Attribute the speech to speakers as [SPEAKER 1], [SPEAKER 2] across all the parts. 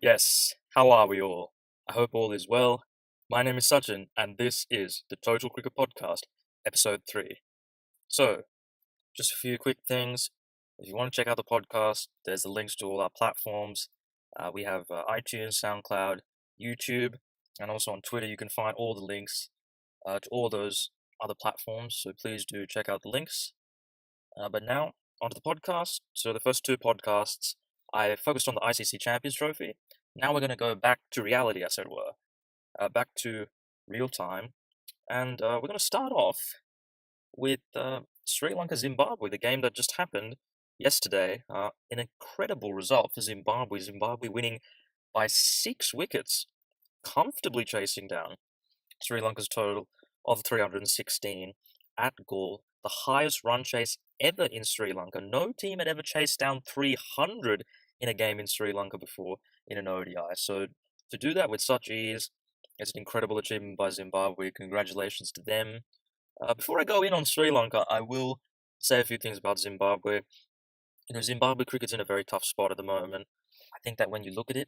[SPEAKER 1] Yes, how are we all? I hope all is well. My name is Sachin, and this is the Total Cricket Podcast, Episode 3. So, just a few quick things. If you want to check out the podcast, there's the links to all our platforms. We have iTunes, SoundCloud, YouTube, and also on Twitter. You can find all the links to all those other platforms, so please do check out the links. But now, onto the podcast. So, the first two podcasts, I focused on the ICC Champions Trophy. Now we're going to go back to reality, as it were, back to real time. And we're going to start off with Sri Lanka Zimbabwe, the game that just happened yesterday. An incredible result for Zimbabwe. Zimbabwe winning by 6 wickets, comfortably chasing down Sri Lanka's total of 316 at Galle, the highest run chase ever in Sri Lanka. No team had ever chased down 300 in a game in Sri Lanka before in an ODI. So to do that with such ease, it's an incredible achievement by Zimbabwe. Congratulations to them. Before I go in on Sri Lanka, I will say a few things about Zimbabwe. Zimbabwe cricket's in a very tough spot at the moment. I think that when you look at it,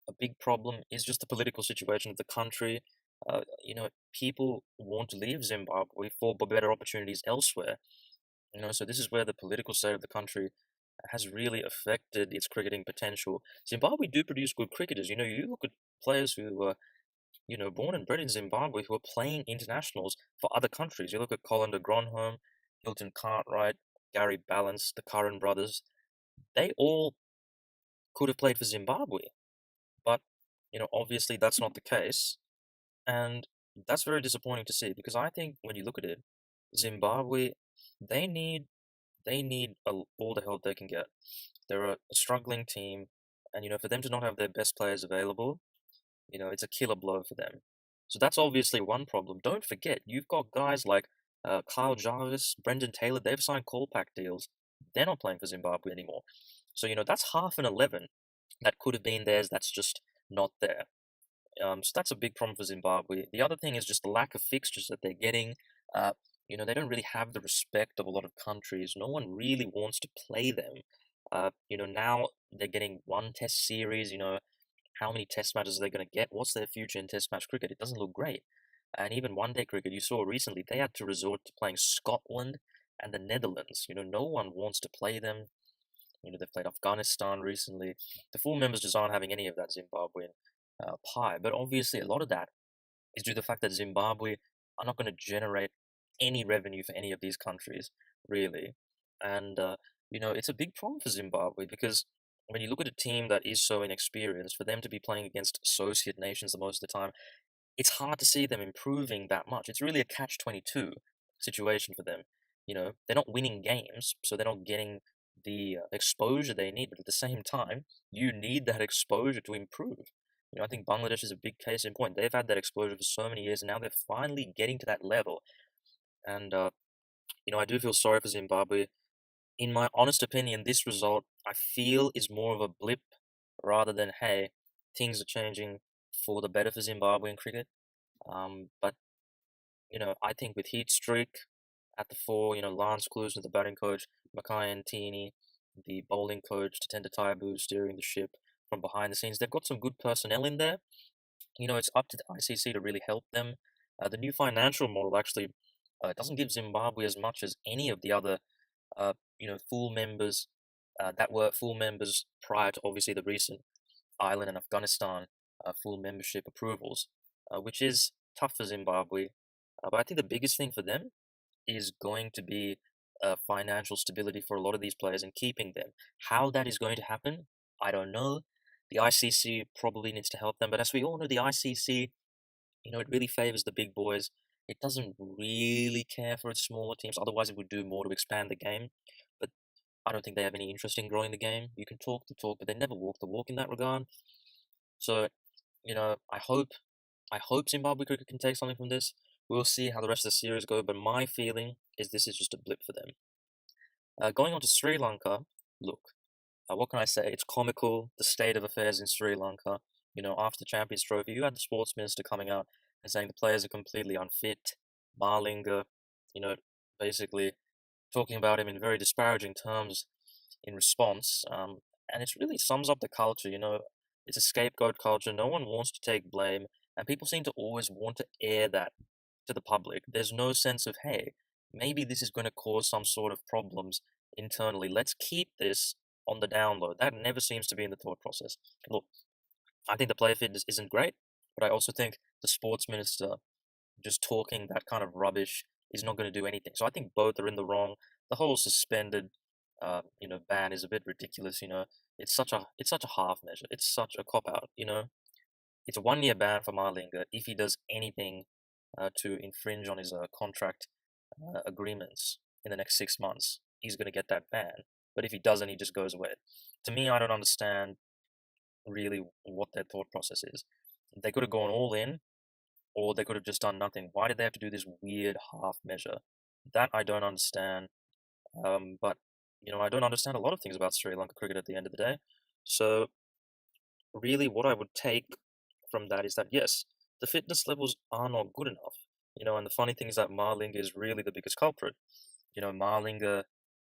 [SPEAKER 1] a big problem is just the political situation of the country. People want to leave Zimbabwe for better opportunities elsewhere. So this is where the political state of the country has really affected its cricketing potential. Zimbabwe do produce good cricketers. You look at players who were, born and bred in Zimbabwe who are playing internationals for other countries. You look at Colander Gronholm, Hilton Cartwright, Gary Ballance, the Curran brothers. They all could have played for Zimbabwe, but obviously that's not the case, and that's very disappointing to see because I think when you look at it, Zimbabwe they need all the help they can get. They're a struggling team, and for them to not have their best players available, it's a killer blow for them. So that's obviously one problem. Don't forget, you've got guys like Kyle Jarvis, Brendan Taylor. They've signed call pack deals. They're not playing for Zimbabwe anymore. So that's half an 11 that could have been theirs. That's just not there. So that's a big problem for Zimbabwe. The other thing is just the lack of fixtures that they're getting. Uh, they don't really have the respect of a lot of countries. No one really wants to play them. Now they're getting one test series. How many test matches are they going to get? What's their future in test match cricket? It doesn't look great. And even one day cricket, you saw recently, they had to resort to playing Scotland and the Netherlands. No one wants to play them. They've played Afghanistan recently. The full members just aren't having any of that Zimbabwean pie. But obviously, a lot of that is due to the fact that Zimbabwe are not going to generate any revenue for any of these countries, really. And, it's a big problem for Zimbabwe because when you look at a team that is so inexperienced, for them to be playing against associate nations the most of the time, it's hard to see them improving that much. It's really a catch-22 situation for them. They're not winning games, so they're not getting the exposure they need. But at the same time, you need that exposure to improve. I think Bangladesh is a big case in point. They've had that exposure for so many years, and now they're finally getting to that level. And, I do feel sorry for Zimbabwe. In my honest opinion, this result, I feel, is more of a blip rather than, hey, things are changing for the better for Zimbabwean cricket. But, I think with Heat Streak at the fore, Lance Klusen, the batting coach, Makai Antini, the bowling coach, Tatenda Taibu steering the ship from behind the scenes, they've got some good personnel in there. It's up to the ICC to really help them. The new financial model actually doesn't give Zimbabwe as much as any of the other, full members that were full members prior to obviously the recent Ireland and Afghanistan full membership approvals, which is tough for Zimbabwe. But I think the biggest thing for them is going to be financial stability for a lot of these players and keeping them. How that is going to happen, I don't know. The ICC probably needs to help them, but as we all know, the ICC, it really favors the big boys. It doesn't really care for its smaller teams. Otherwise, it would do more to expand the game. But I don't think they have any interest in growing the game. You can talk the talk, but they never walk the walk in that regard. So, I hope Zimbabwe cricket can take something from this. We'll see how the rest of the series go, but my feeling is this is just a blip for them. Going on to Sri Lanka, look, what can I say? It's comical, the state of affairs in Sri Lanka. After the Champions Trophy, you had the sports minister coming out and saying the players are completely unfit. Marlinga, basically talking about him in very disparaging terms in response. And it really sums up the culture. It's a scapegoat culture. No one wants to take blame, and people seem to always want to air that to the public. There's no sense of, hey, maybe this is going to cause some sort of problems internally. Let's keep this on the down low. That never seems to be in the thought process. Look, I think the player fitness isn't great, but I also think the sports minister just talking that kind of rubbish is not going to do anything. So I think both are in the wrong. The whole suspended, ban is a bit ridiculous. It's such a half measure. It's such a cop out. It's a 1 year ban for Marlinga if he does anything to infringe on his contract agreements in the next 6 months. He's going to get that ban. But if he doesn't, he just goes away. To me, I don't understand really what their thought process is. They could have gone all in, or they could have just done nothing. Why did they have to do this weird half measure? That I don't understand. But I don't understand a lot of things about Sri Lanka cricket at the end of the day. So really, what I would take from that is that yes, the fitness levels are not good enough. And the funny thing is that Marlinga is really the biggest culprit. Marlinga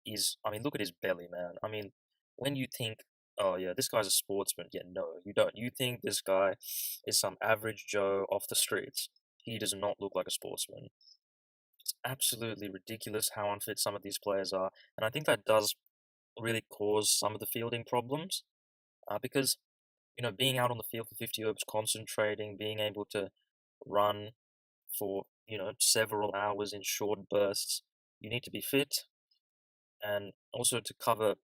[SPEAKER 1] is, I mean, look at his belly, man. I mean, when you think, oh yeah, this guy's a sportsman, yeah, no, you don't. You think this guy is some average Joe off the streets. He does not look like a sportsman. It's absolutely ridiculous how unfit some of these players are, and I think that does really cause some of the fielding problems. Because being out on the field for 50 overs, concentrating, being able to run for several hours in short bursts, you need to be fit, and also to cover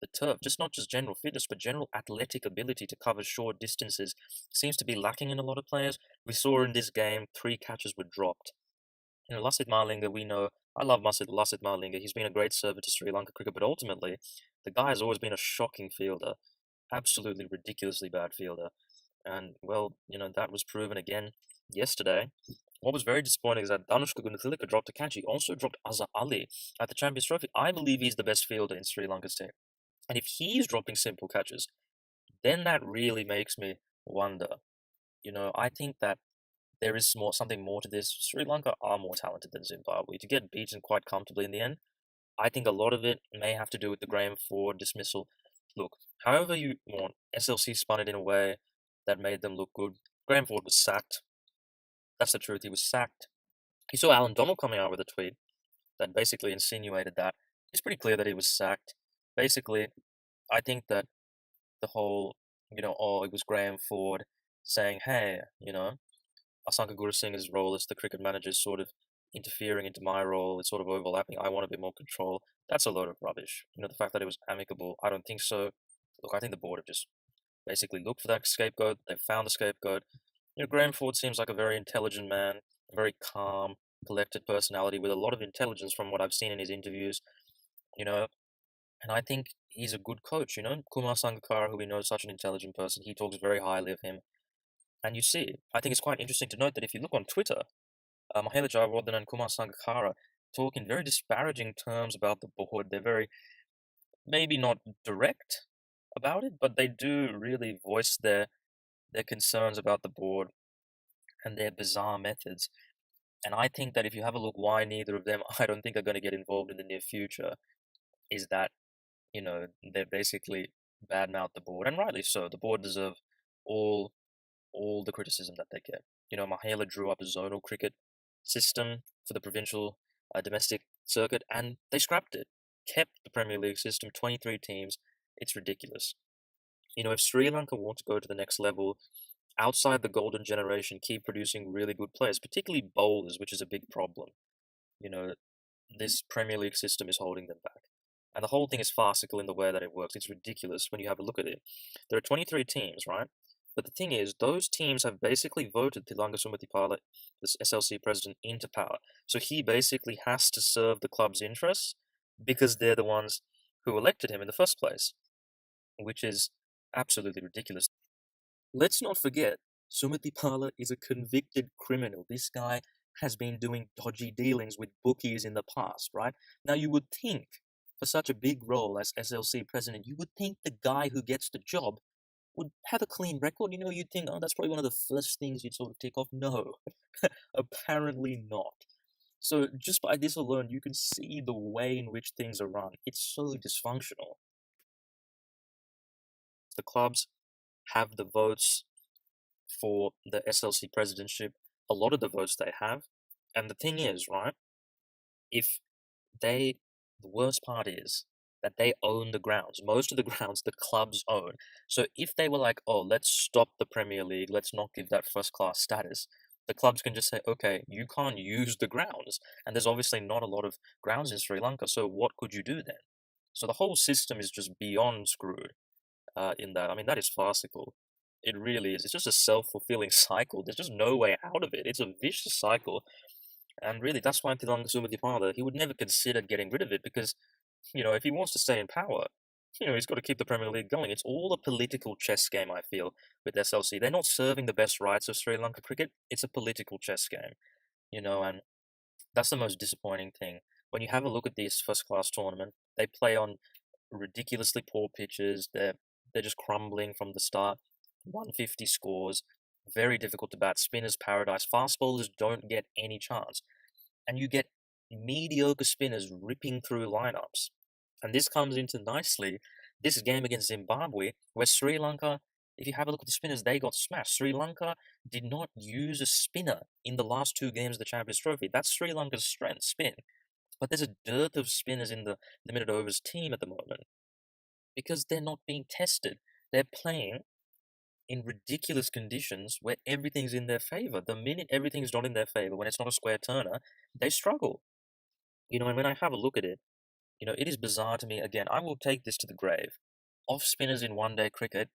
[SPEAKER 1] the turf, just not just general fitness, but general athletic ability to cover short distances seems to be lacking in a lot of players. We saw in this game 3 catches were dropped. Lasith Malinga, we know, I love Lasith Malinga. He's been a great servant to Sri Lanka cricket, but ultimately, the guy has always been a shocking fielder, absolutely ridiculously bad fielder. And, well, that was proven again yesterday. What was very disappointing is that Danushka Gunathilaka dropped a catch. He also dropped Azhar Ali at the Champions Trophy. I believe he's the best fielder in Sri Lanka's team. And if he's dropping simple catches, then that really makes me wonder. I think that there is something more to this. Sri Lanka are more talented than Zimbabwe. To get beaten quite comfortably in the end, I think a lot of it may have to do with the Graham Ford dismissal. Look, however you want, SLC spun it in a way that made them look good. Graham Ford was sacked. That's the truth. He was sacked. You saw Alan Donald coming out with a tweet that basically insinuated that. It's pretty clear that he was sacked. Basically, I think that the whole, oh, it was Graham Ford saying, hey, Asanka Gurusing's role as the cricket manager is sort of interfering into my role. It's sort of overlapping. I want a bit more control. That's a load of rubbish. The fact that it was amicable, I don't think so. Look, I think the board have just basically looked for that scapegoat. They've found the scapegoat. Graham Ford seems like a very intelligent man, a very calm, collected personality with a lot of intelligence from what I've seen in his interviews. And I think he's a good coach. Kumar Sangakkara, who we know is such an intelligent person, he talks very highly of him. And you see, I think it's quite interesting to note that if you look on Twitter, Mahela Jayawardene and Kumar Sangakkara talk in very disparaging terms about the board. They're very, maybe not direct about it, but they do really voice their concerns about the board and their bizarre methods. And I think that if you have a look why neither of them, I don't think, are going to get involved in the near future, is that, they basically badmouth the board, and rightly so. The board deserve all the criticism that they get. Mahela drew up a zonal cricket system for the provincial domestic circuit, and they scrapped it. Kept the Premier League system, 23 teams. It's ridiculous. If Sri Lanka want to go to the next level, outside the golden generation, keep producing really good players, particularly bowlers, which is a big problem. This Premier League system is holding them back. And the whole thing is farcical in the way that it works. It's ridiculous when you have a look at it. There are 23 teams, right? But the thing is, those teams have basically voted Tilanga Sumatipala, this SLC president, into power. So he basically has to serve the club's interests because they're the ones who elected him in the first place, which is absolutely ridiculous. Let's not forget, Sumatipala is a convicted criminal. This guy has been doing dodgy dealings with bookies in the past, right? Now, you would think, for such a big role as SLC president, you would think the guy who gets the job would have a clean record. You'd think, oh, that's probably one of the first things you'd sort of tick off. No, apparently not. So just by this alone, you can see the way in which things are run. It's so dysfunctional. The clubs have the votes for the SLC presidentship, a lot of the votes they have. And the thing is, right, if they, the worst part is that they own the grounds. Most of the grounds the clubs own. So if they were like, oh, let's stop the Premier League, let's not give that first class status, the clubs can just say, okay, you can't use the grounds. And there's obviously not a lot of grounds in Sri Lanka, so what could you do then? So the whole system is just beyond screwed in that. I mean, that is farcical. It really is. It's just a self-fulfilling cycle. There's just no way out of it. It's a vicious cycle. And really, that's why Tilanga Sumatipada, he would never consider getting rid of it because, if he wants to stay in power, he's got to keep the Premier League going. It's all a political chess game, I feel, with SLC. They're not serving the best rights of Sri Lanka cricket. It's a political chess game, and that's the most disappointing thing. When you have a look at this first class tournament, they play on ridiculously poor pitches. They're just crumbling from the start. 150 scores, very difficult to bat. Spinners paradise. Fast bowlers don't get any chance, and you get mediocre spinners ripping through lineups. And this comes into nicely this game against Zimbabwe, where Sri Lanka, if you have a look at the spinners, they got smashed. Sri Lanka did not use a spinner in the last two games of the Champions Trophy. That's Sri Lanka's strength, spin. But there's a dearth of spinners in the limited overs team at the moment because they're not being tested. They're playing in ridiculous conditions where everything's in their favor. The minute everything's not in their favor, when it's not a square turner, they struggle. And when I have a look at it, it is bizarre to me. Again, I will take this to the grave. Off spinners in one-day cricket,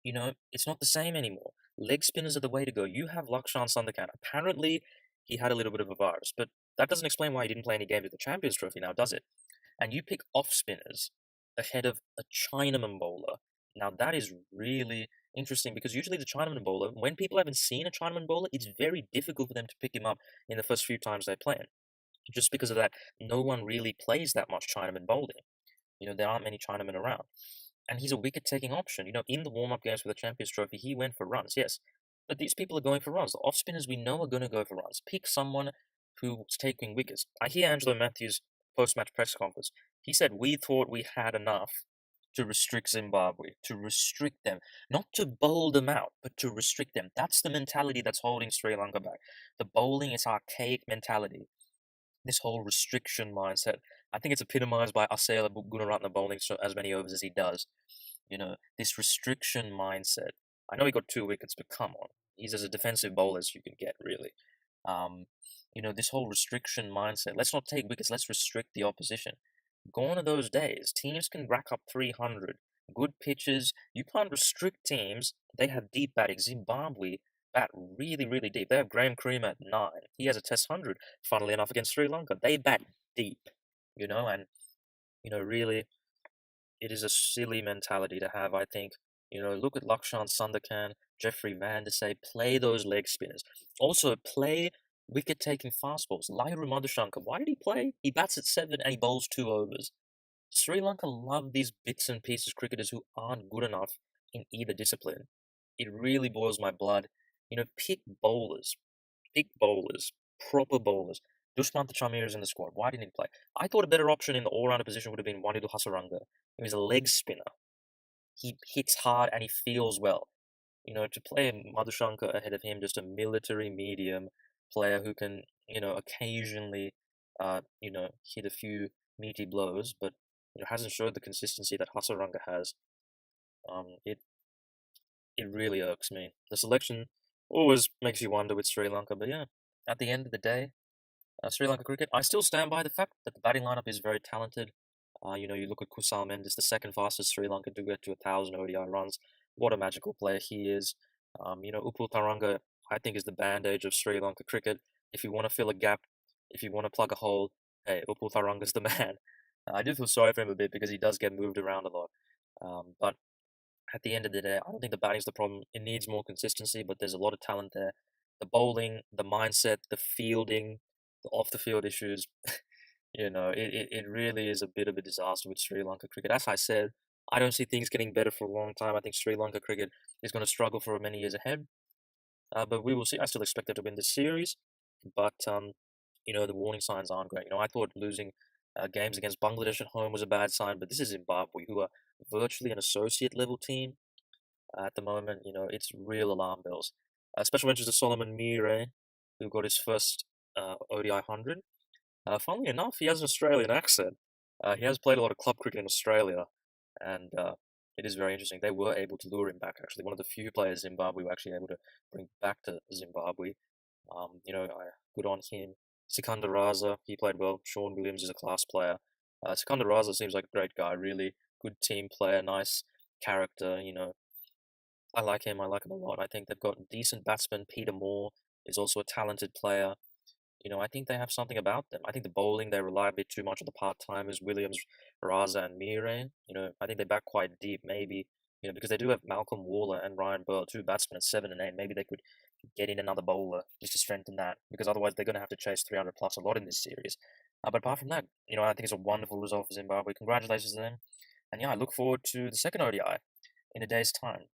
[SPEAKER 1] it's not the same anymore. Leg spinners are the way to go. You have Lakshan Sandakan. Apparently, he had a little bit of a virus, but that doesn't explain why he didn't play any games with the Champions Trophy now, does it? And you pick off spinners ahead of a Chinaman bowler. Now, that is really interesting because usually the Chinaman bowler, when people haven't seen a Chinaman bowler, it's very difficult for them to pick him up in the first few times they play him. Just because of that, no one really plays that much Chinaman bowling. There aren't many Chinamen around. And he's a wicket-taking option. In the warm-up games for the Champions Trophy, he went for runs, yes. But these people are going for runs. The off-spinners we know are going to go for runs. Pick someone who's taking wickets. I hear Angelo Matthews' post-match press conference. He said, we thought we had enough to restrict Zimbabwe, to restrict them. Not to bowl them out, but to restrict them. That's the mentality that's holding Sri Lanka back. The bowling is archaic mentality. This whole restriction mindset, I think it's epitomized by Asela Gunaratne bowling as many overs as he does. This restriction mindset. I know he got 2 wickets, but come on. He's as a defensive bowler as you can get, really. This whole restriction mindset. Let's not take wickets, let's restrict the opposition. Gone are those days. Teams can rack up 300. Good pitches. You can't restrict teams. They have deep batting. Zimbabwe bat really, really deep. They have Graham Cream at 9. He has a test 100, funnily enough, against Sri Lanka. They bat deep, and, really, it is a silly mentality to have, I think. Look at Lakshan Sandakan, Jeffrey Van Say, play those leg spinners. Also, play wicket-taking fastballs. Lairu Madhushankar, why did he play? He bats at 7 and he bowls 2 overs. Sri Lanka love these bits and pieces cricketers who aren't good enough in either discipline. It really boils my blood. Pick bowlers. Pick bowlers. Proper bowlers. Dushmantha Chamir is in the squad. Why didn't he play? I thought a better option in the all-rounder position would have been Wanidu Hasaranga. He's a leg spinner. He hits hard and he feels well. To play Madhushankar ahead of him, just a military medium player who can, occasionally, hit a few meaty blows, but hasn't showed the consistency that Hasaranga has. It really irks me. The selection always makes you wonder with Sri Lanka, but yeah, at the end of the day, Sri Lanka cricket, I still stand by the fact that the batting lineup is very talented. You look at Kusal Mendes, the second fastest Sri Lanka to get to 1,000 ODI runs. What a magical player he is. Upul Taranga, I think, is the bandage of Sri Lanka cricket. If you want to fill a gap, if you want to plug a hole, hey, Upul Taranga's the man. I do feel sorry for him a bit because he does get moved around a lot. But at the end of the day, I don't think the batting's the problem. It needs more consistency, but there's a lot of talent there. The bowling, the mindset, the fielding, the off-the-field issues, it really is a bit of a disaster with Sri Lanka cricket. As I said, I don't see things getting better for a long time. I think Sri Lanka cricket is going to struggle for many years ahead. But we will see. I still expect them to win this series, but the warning signs aren't great. I thought losing games against Bangladesh at home was a bad sign, but this is Zimbabwe, who are virtually an associate level team. at the moment. It's real alarm bells. Special mentions to Solomon Mire, who got his first ODI 100. Funnily enough, he has an Australian accent. He has played a lot of club cricket in Australia, and it is very interesting. They were able to lure him back, actually. One of the few players Zimbabwe were actually able to bring back to Zimbabwe. Good on him. Sikandar Raza, he played well. Sean Williams is a class player. Sikandar Raza seems like a great guy, really good team player, nice character. I like him. I like him a lot. I think they've got decent batsmen. Peter Moore is also a talented player. I think they have something about them. I think the bowling, they rely a bit too much on the part-timers, Williams, Raza, and Mire. I think they back quite deep, maybe, because they do have Malcolm Waller and Ryan Burr, two batsmen at 7 and 8. Maybe they could get in another bowler just to strengthen that, because otherwise they're going to have to chase 300 plus a lot in this series. But apart from that, I think it's a wonderful result for Zimbabwe. Congratulations to them. And yeah, I look forward to the second ODI in a day's time.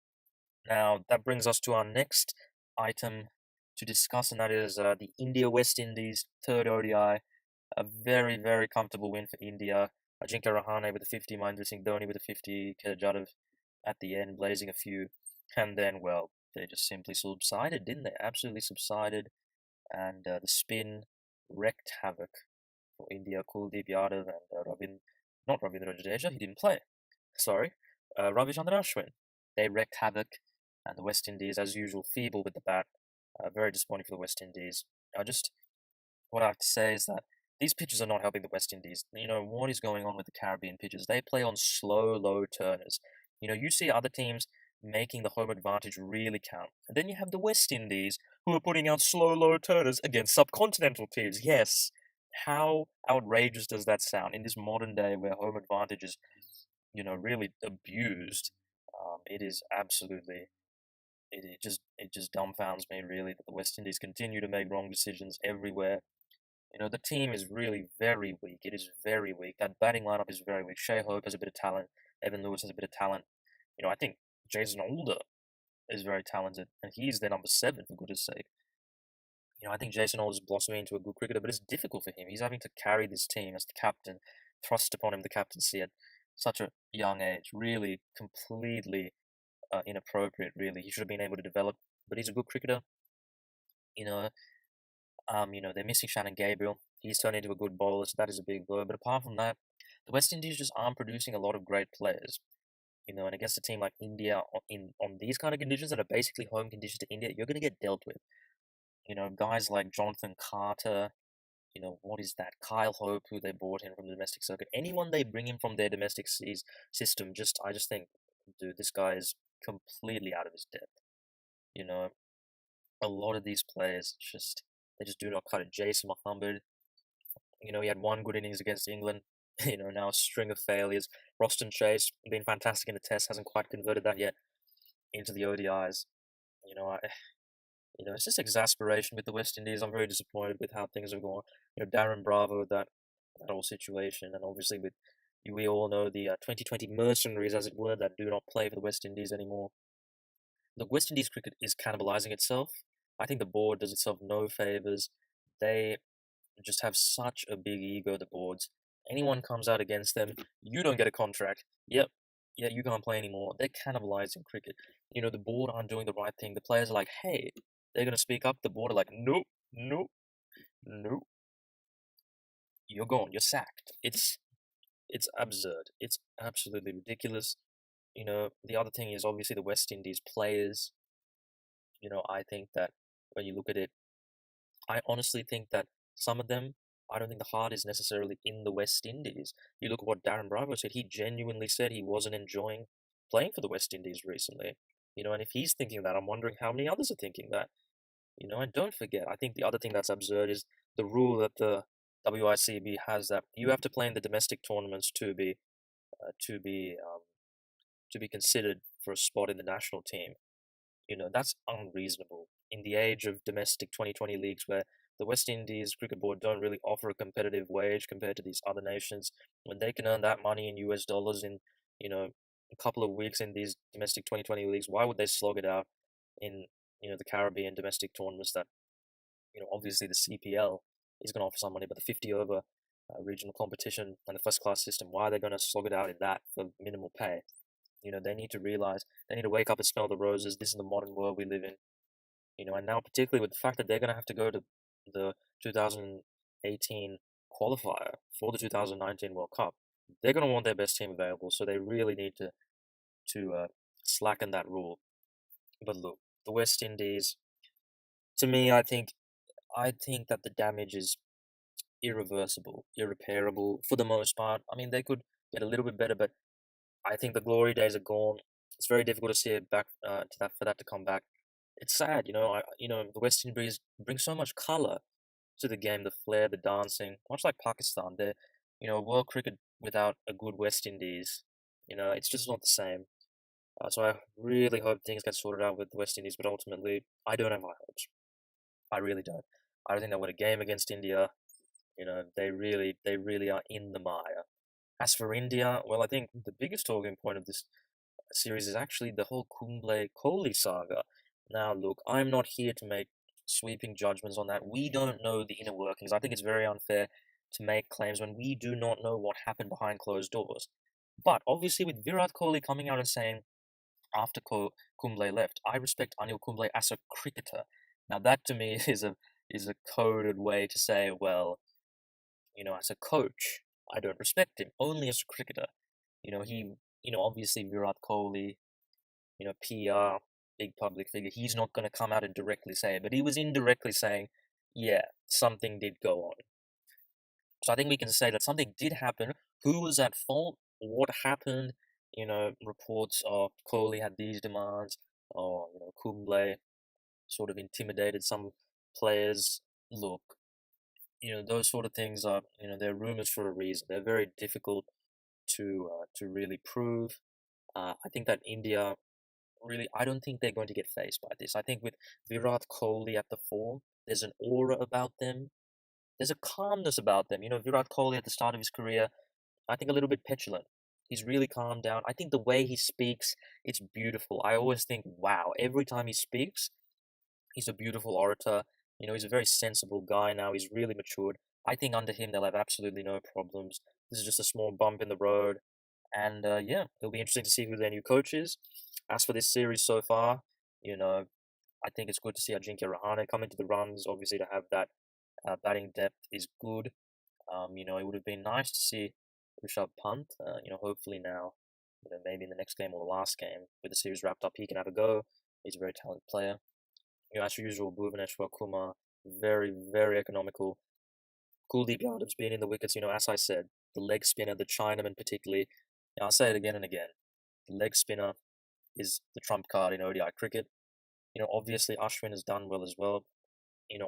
[SPEAKER 1] Now, that brings us to our next item to discuss, and that is the India-West Indies third ODI. A very, very comfortable win for India. Ajinkya Rahane with a 50, Mahendra Singh Dhoni with a 50, Kedar Jadhav at the end blazing a few, and then, well, they just simply subsided, didn't they? Absolutely subsided, and the spin wreaked havoc for India. Kuldeep Yadav and not Ravindra Jadeja, he didn't play. Sorry, Ravichandran Ashwin. They wreaked havoc, and the West Indies, as usual, feeble with the bat. Very disappointing for the West Indies. What I have to say is that these pitches are not helping the West Indies. What is going on with the Caribbean pitches? They play on slow, low turners. You see other teams making the home advantage really count. And then you have the West Indies who are putting out slow, low turners against subcontinental teams. Yes. How outrageous does that sound in this modern day where home advantage is, really abused? It is absolutely it just dumbfounds me really that the West Indies continue to make wrong decisions everywhere. The team is really very weak. It is very weak. That batting lineup is very weak. Shea Hope has a bit of talent. Evan Lewis has a bit of talent. I think Jason Alder is very talented, and he's their number 7 for goodness sake. I think Jason Alder is blossoming into a good cricketer, but it's difficult for him. He's having to carry this team as the captain, thrust upon him the captaincy at such a young age. Really, completely inappropriate. Really, he should have been able to develop. But he's a good cricketer. They're missing Shannon Gabriel. He's turned into a good bowler, so that is a big blow. But apart from that, the West Indies just aren't producing a lot of great players. And against a team like India on these kind of conditions that are basically home conditions to India, you're going to get dealt with. Guys like Jonathan Carter, what is that? Kyle Hope, who they brought in from the domestic circuit. Anyone they bring in from their domestic system, I just think, dude, this guy is completely out of his depth. A lot of these players they just do not cut it. Jason Mohammed, he had one good innings against England. Now a string of failures. Roston Chase, been fantastic in the test, hasn't quite converted that yet into the ODIs. It's just exasperation with the West Indies. I'm very disappointed with how things have gone. Darren Bravo, that whole situation, and obviously we all know the 2020 mercenaries, as it were, that do not play for the West Indies anymore. The West Indies cricket is cannibalizing itself. I think the board does itself no favors. They just have such a big ego, the boards. Anyone comes out against them, you don't get a contract. Yep. Yeah, you can't play anymore. They're cannibalizing cricket. The board aren't doing the right thing. The players are like, hey, they're going to speak up. The board are like, nope, nope, nope. You're gone. You're sacked. It's absurd. It's absolutely ridiculous. The other thing is obviously the West Indies players. I think that when you look at it, I honestly think that some of them, I don't think the heart is necessarily in the West Indies. You look at what Darren Bravo said, he genuinely said he wasn't enjoying playing for the West Indies recently. And if he's thinking that, I'm wondering how many others are thinking that. And don't forget, I think the other thing that's absurd is the rule that the WICB has that you have to play in the domestic tournaments to be considered for a spot in the national team. That's unreasonable in the age of domestic 2020 leagues where the West Indies Cricket Board don't really offer a competitive wage compared to these other nations. When they can earn that money in US dollars in, a couple of weeks in these domestic 2020 leagues, why would they slog it out in, the Caribbean domestic tournaments that, obviously the CPL is going to offer some money, but the 50 over regional competition and the first class system, why are they going to slog it out in that for minimal pay? They need to realize, they need to wake up and smell the roses. This is the modern world we live in. And now particularly with the fact that they're going to have to go to the 2018 qualifier for the 2019 World Cup, they're going to want their best team available. So they really need to slacken that rule. But look, the West Indies, to me, I think that the damage is irreversible, irreparable for the most part. I mean, they could get a little bit better, but I think the glory days are gone. It's very difficult to see it back to that for that to come back. It's sad, the West Indies bring so much color to the game, the flair, the dancing, much like Pakistan. World cricket without a good West Indies, it's just not the same. So I really hope things get sorted out with the West Indies, but ultimately, I don't have high hopes. I really don't. I don't think they'll win a game against India. They really are in the mire. As for India, well, I think the biggest talking point of this series is actually the whole Kumble Kohli saga. Now, look, I'm not here to make sweeping judgments on that. We don't know the inner workings. I think it's very unfair to make claims when we do not know what happened behind closed doors. But obviously, with Virat Kohli coming out and saying after Kumble left, I respect Anil Kumble as a cricketer. Now, that to me is a coded way to say, well, as a coach, I don't respect him. Only as a cricketer, obviously Virat Kohli, PR, big public figure. He's not going to come out and directly say it, but he was indirectly saying, yeah, something did go on. So I think we can say that something did happen. Who was at fault? What happened? Reports of Kohli had these demands, or Kumble sort of intimidated some players. Look, those sort of things are, they're rumors for a reason. They're very difficult to really prove. I think that India really, I don't think they're going to get faced by this. I think with Virat Kohli at the fore, there's an aura about them. There's a calmness about them. Virat Kohli at the start of his career, I think a little bit petulant. He's really calmed down. I think the way he speaks, it's beautiful. I always think, wow, every time he speaks, he's a beautiful orator. He's a very sensible guy now. He's really matured. I think under him, they'll have absolutely no problems. This is just a small bump in the road. And yeah, it'll be interesting to see who their new coach is. As for this series so far, I think it's good to see Ajinkya Rahane come into the runs. Obviously, to have that batting depth is good. It would have been nice to see Rishabh Pant. Hopefully now, maybe in the next game or the last game, with the series wrapped up, he can have a go. He's a very talented player. As usual, Bhuvaneshwar Kumar, very, very economical. Kuldeep Yadav's been in the wickets, as I said, the leg spinner, the Chinaman particularly. I'll say it again and again. The leg spinner is the trump card in ODI cricket. Obviously Ashwin has done well as well,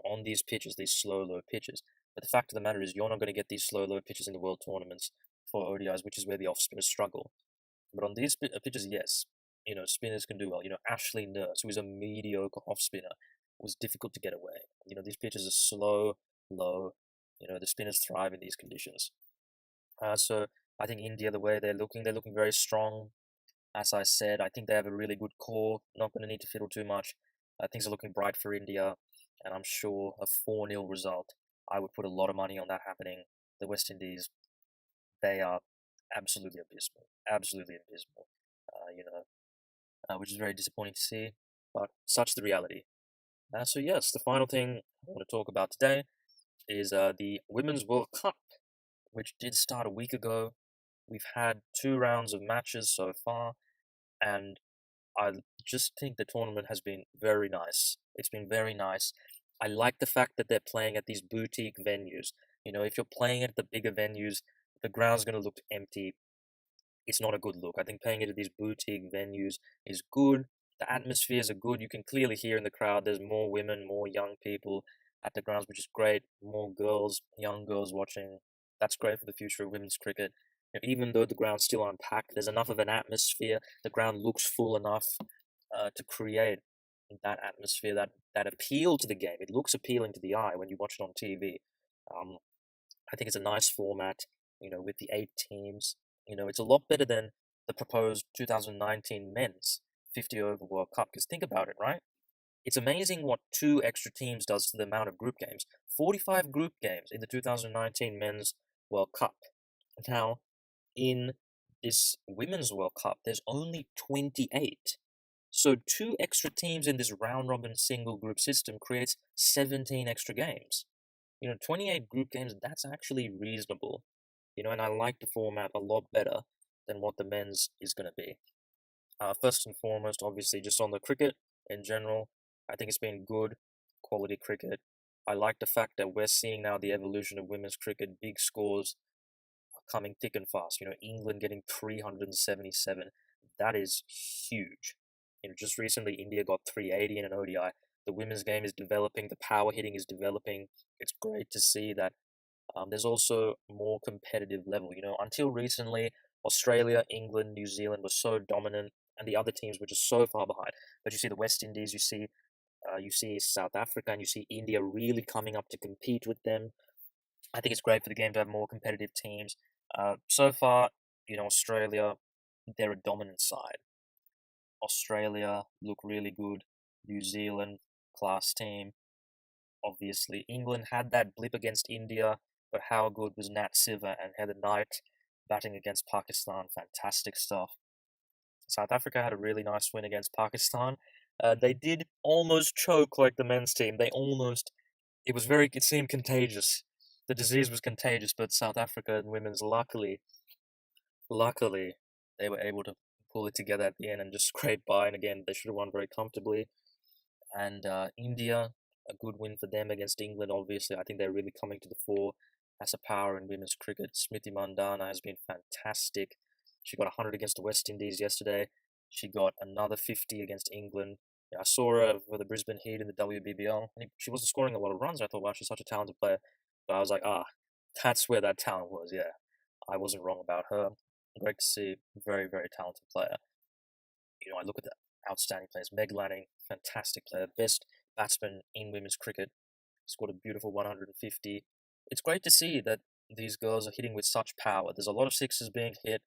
[SPEAKER 1] on these pitches, these slow, low pitches. But the fact of the matter is you're not going to get these slow, low pitches in the world tournaments for ODIs, which is where the off-spinners struggle. But on these pitches, yes, spinners can do well. Ashley Nurse, who is a mediocre off-spinner, was difficult to get away. These pitches are slow, low. The spinners thrive in these conditions. So I think India, the way they're looking very strong. As I said, I think they have a really good core. Not going to need to fiddle too much. Things are looking bright for India, and I'm sure a 4-0 result. I would put a lot of money on that happening. The West Indies, they are absolutely abysmal, which is very disappointing to see, but such the reality. So yes, the final thing I want to talk about today is the Women's World Cup, which did start a week ago. We've had 2 rounds of matches so far, and I just think the tournament has been very nice. It's been very nice. I like the fact that they're playing at these boutique venues. If you're playing at the bigger venues, the ground's going to look empty. It's not a good look. I think playing it at these boutique venues is good. The atmospheres are good. You can clearly hear in the crowd there's more women, more young people at the grounds, which is great. More girls, young girls watching. That's great for the future of women's cricket. Even though the ground's still unpacked, there's enough of an atmosphere. The ground looks full enough to create that atmosphere, that appeal to the game. It looks appealing to the eye when you watch it on TV. I think it's a nice format, with the 8 teams. It's a lot better than the proposed 2019 men's 50 over World Cup. Because think about it, right? It's amazing what 2 extra teams does to the amount of group games. 45 group games in the 2019 men's World Cup. Now, in this Women's World Cup, there's only 28. So two extra teams in this round robin single group system creates 17 extra games. 28 group games, that's actually reasonable. And I like the format a lot better than what the men's is going to be. First and foremost, obviously, just on the cricket in general, I think it's been good quality cricket. I like the fact that we're seeing now the evolution of women's cricket, big scores coming thick and fast. England getting 377. That is huge. Just recently, India got 380 in an ODI. The women's game is developing. The power hitting is developing. It's great to see that there's also more competitive level. Until recently, Australia, England, New Zealand were so dominant, and the other teams were just so far behind. But you see the West Indies, you see South Africa, and you see India really coming up to compete with them. I think it's great for the game to have more competitive teams. So far, Australia, they're a dominant side. Australia look really good. New Zealand, class team. Obviously, England had that blip against India, but how good was Nat Siver and Heather Knight batting against Pakistan? Fantastic stuff. South Africa had a really nice win against Pakistan. They did almost choke like the men's team. It seemed contagious. The disease was contagious, but South Africa and women's, luckily, they were able to pull it together at the end and just scrape by. And again, they should have won very comfortably. And India, a good win for them against England, obviously. I think they're really coming to the fore as a power in women's cricket. Smriti Mandana has been fantastic. She got 100 against the West Indies yesterday. She got another 50 against England. I saw her for the Brisbane Heat in the WBBL. And she wasn't scoring a lot of runs. I thought, wow, she's such a talented player. But I was like, that's where that talent was. Yeah, I wasn't wrong about her. Great to see. Very, very talented player. I look at the outstanding players. Meg Lanning, fantastic player. Best batsman in women's cricket. Scored a beautiful 150. It's great to see that these girls are hitting with such power. There's a lot of sixes being hit.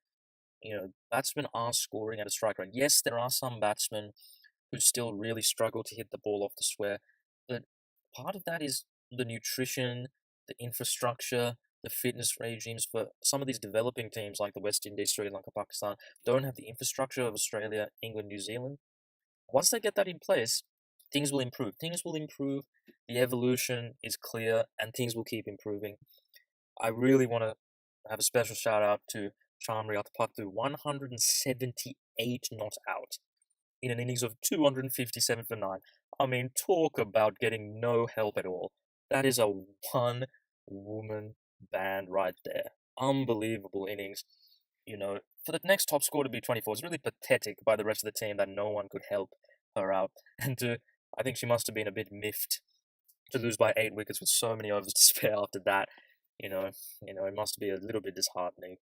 [SPEAKER 1] Batsmen are scoring at a strike rate. Yes, there are some batsmen who still really struggle to hit the ball off the square, but part of that is the nutrition, the infrastructure, the fitness regimes for some of these developing teams like the West Indies, Sri Lanka, Pakistan, don't have the infrastructure of Australia, England, New Zealand. Once they get that in place, things will improve. Things will improve. The evolution is clear, and things will keep improving. I really want to have a special shout out to Chamri Atapattu, 178 not out in an innings of 257 for 9. I mean, talk about getting no help at all. That is a one-woman band right there. Unbelievable innings. For the next top score to be 24, it's really pathetic by the rest of the team that no one could help her out. And I think she must have been a bit miffed to lose by 8 wickets with so many overs to spare after that. It must be a little bit disheartening.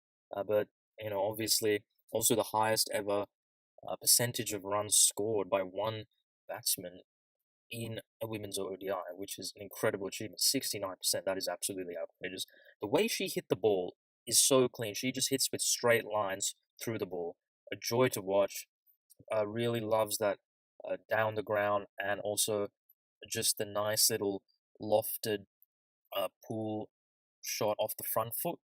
[SPEAKER 1] But obviously, also the highest ever percentage of runs scored by one batsman in a women's ODI, which is an incredible achievement. 69%. That is absolutely outrageous. The way she hit the ball is so clean. She just hits with straight lines through the ball. A joy to watch. Really loves that down the ground, and also just the nice little lofted pull shot off the front foot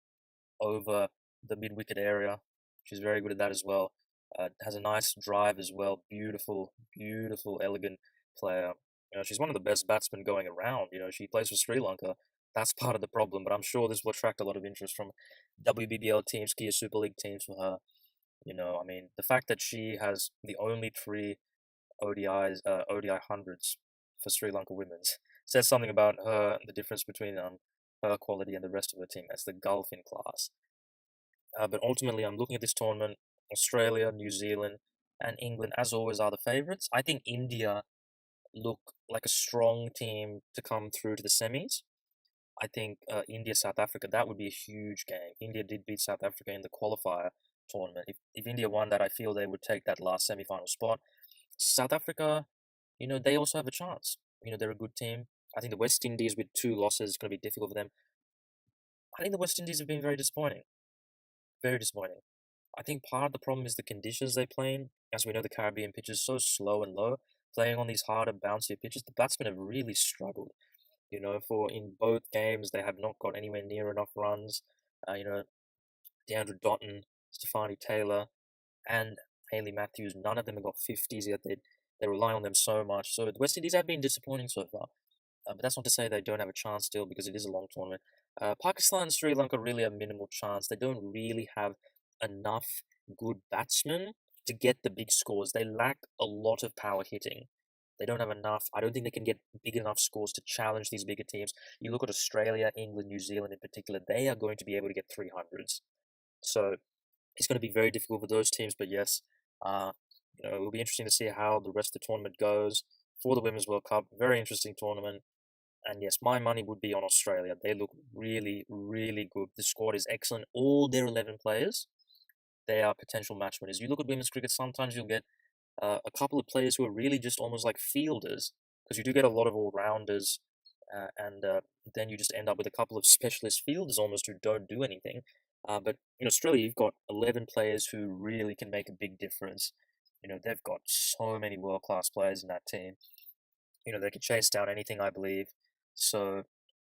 [SPEAKER 1] over the mid-wicket area. She's very good at that as well. Has a nice drive as well. Beautiful, beautiful, elegant player. She's one of the best batsmen going around. She plays for Sri Lanka. That's part of the problem, but I'm sure this will attract a lot of interest from WBBL teams, Kia Super League teams for her. I mean, the fact that she has the only 3 ODI hundreds for Sri Lanka women's says something about her, the difference between her quality and the rest of her team. That's the gulf in class. But ultimately, I'm looking at this tournament. Australia, New Zealand, and England, as always, are the favourites. I think India look like a strong team to come through to the semis. I think India, South Africa, that would be a huge game. India did beat South Africa in the qualifier tournament. If India won that, I feel they would take that last semi-final spot. South Africa, they also have a chance. They're a good team. I think the West Indies with 2 losses is going to be difficult for them. I think the West Indies have been very disappointing. Very disappointing. I think part of the problem is the conditions they play in. As we know, the Caribbean pitch is so slow and low. Playing on these harder, bouncier pitches, the batsmen have really struggled. For in both games, they have not got anywhere near enough runs. Deandra Dotton, Stefani Taylor, and Haley Matthews. None of them have got 50s yet. They rely on them so much. So the West Indies have been disappointing so far. But that's not to say they don't have a chance still, because it is a long tournament. Pakistan and Sri Lanka really have minimal chance. They don't really have enough good batsmen to get the big scores. They lack a lot of power hitting. They don't have enough. I don't think they can get big enough scores to challenge these bigger teams. You look at Australia, England, New Zealand in particular, they are going to be able to get 300s. So it's going to be very difficult for those teams. But yes, it will be interesting to see how the rest of the tournament goes for the Women's World Cup. Very interesting tournament. And yes, my money would be on Australia. They look really, really good. The squad is excellent. All their 11 players, they are potential match winners. You look at women's cricket, sometimes you'll get a couple of players who are really just almost like fielders, because you do get a lot of all-rounders, and then you just end up with a couple of specialist fielders almost who don't do anything. But in Australia, you've got 11 players who really can make a big difference. They've got so many world-class players in that team. They can chase down anything, I believe. So,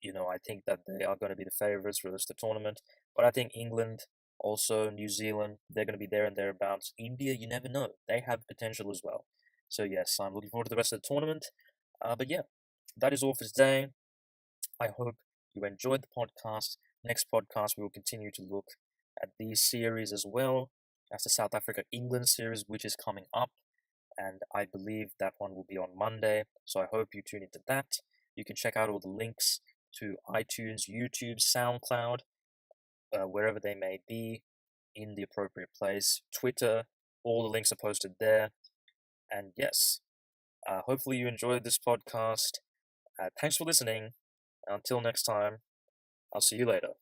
[SPEAKER 1] I think that they are going to be the favourites for the rest of the tournament. But I think England, also New Zealand, they're going to be there and thereabouts. India, you never know. They have potential as well. So, yes, I'm looking forward to the rest of the tournament. But yeah, that is all for today. I hope you enjoyed the podcast. Next podcast, we will continue to look at these series as well as the South Africa-England series, which is coming up. And I believe that one will be on Monday. So I hope you tune into that. You can check out all the links to iTunes, YouTube, SoundCloud, wherever they may be, in the appropriate place. Twitter, all the links are posted there. And yes, hopefully you enjoyed this podcast. Thanks for listening. Until next time, I'll see you later.